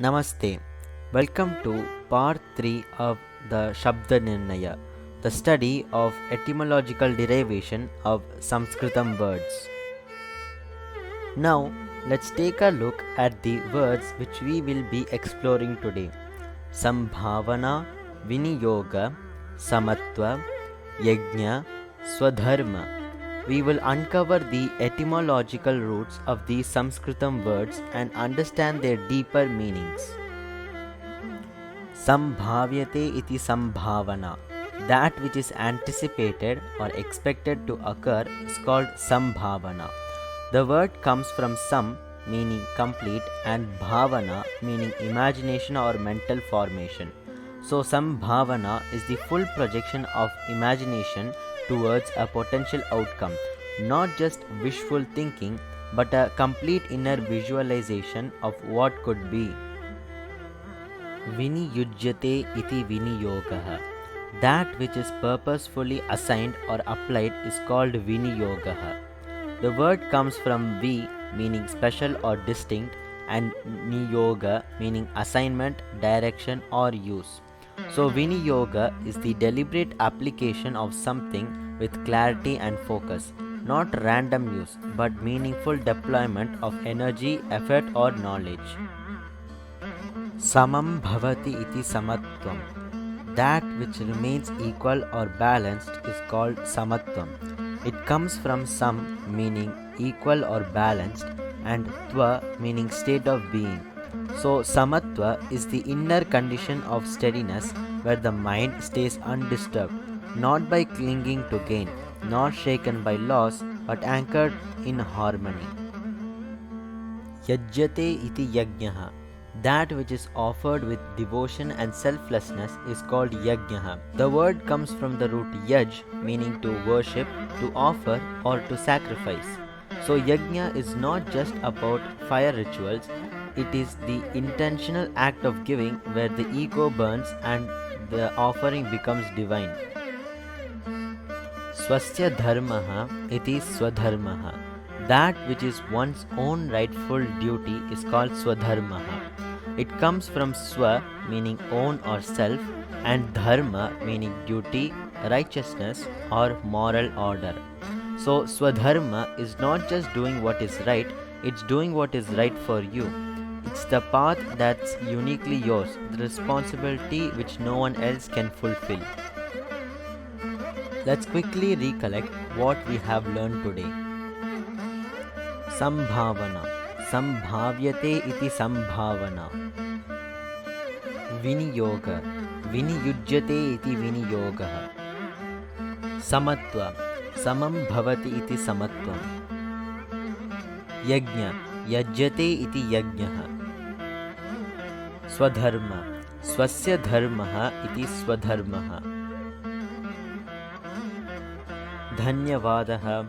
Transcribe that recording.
Namaste. Welcome to part 3 of the Shabda Nirnaya, the study of etymological derivation of Samskritam words. Now, let's take a look at the words which we will be exploring today. Sambhavana, Viniyoga, Samatva, Yajna, Swadharma. We will uncover the etymological roots of these Samskritam words and understand their deeper meanings. Sambhavyate iti sambhavana. That which is anticipated or expected to occur is called sambhavana. The word comes from sam, meaning complete, and bhavana, meaning imagination or mental formation. So sambhavana is the full projection of imagination towards a potential outcome, not just wishful thinking, but a complete inner visualization of what could be. Viniyujyate iti viniyogaha. That which is purposefully assigned or applied is called viniyogaha. The word comes from vi, meaning special or distinct, and niyoga, meaning assignment, direction, or use. So viniyoga is the deliberate application of something with clarity and focus, not random use, but meaningful deployment of energy, effort, or knowledge. Samam bhavati iti samatvam. That which remains equal or balanced is called samatvam. It comes from sam, meaning equal or balanced, and tva, meaning state of being. So samatva is the inner condition of steadiness where the mind stays undisturbed, not by clinging to gain, nor shaken by loss, but anchored in harmony. Yajyate iti yajnaha. That which is offered with devotion and selflessness is called yajnaha. The word comes from the root yaj, meaning to worship, to offer, or to sacrifice. So yajna is not just about fire rituals, it is the intentional act of giving where the ego burns and the offering becomes divine. Swasya dharmaha iti swadharmaha. That which is one's own rightful duty is called swadharmaha. It comes from swa, meaning own or self, and dharma, meaning duty, righteousness, or moral order. So swadharma is not just doing what is right, it's doing what is right for you. It's the path that's uniquely yours, the responsibility which no one else can fulfill. Let's quickly recollect what we have learned today. Sambhavana. Sambhavyate iti sambhavana. Viniyoga. Viniyujyate iti viniyogaha. Samatva. Samam bhavati iti samatvam. Yajna. Yajyate iti yajnaha. Swadharma. Swasya dharmaha iti swadharmaha. Dhanyavadaha.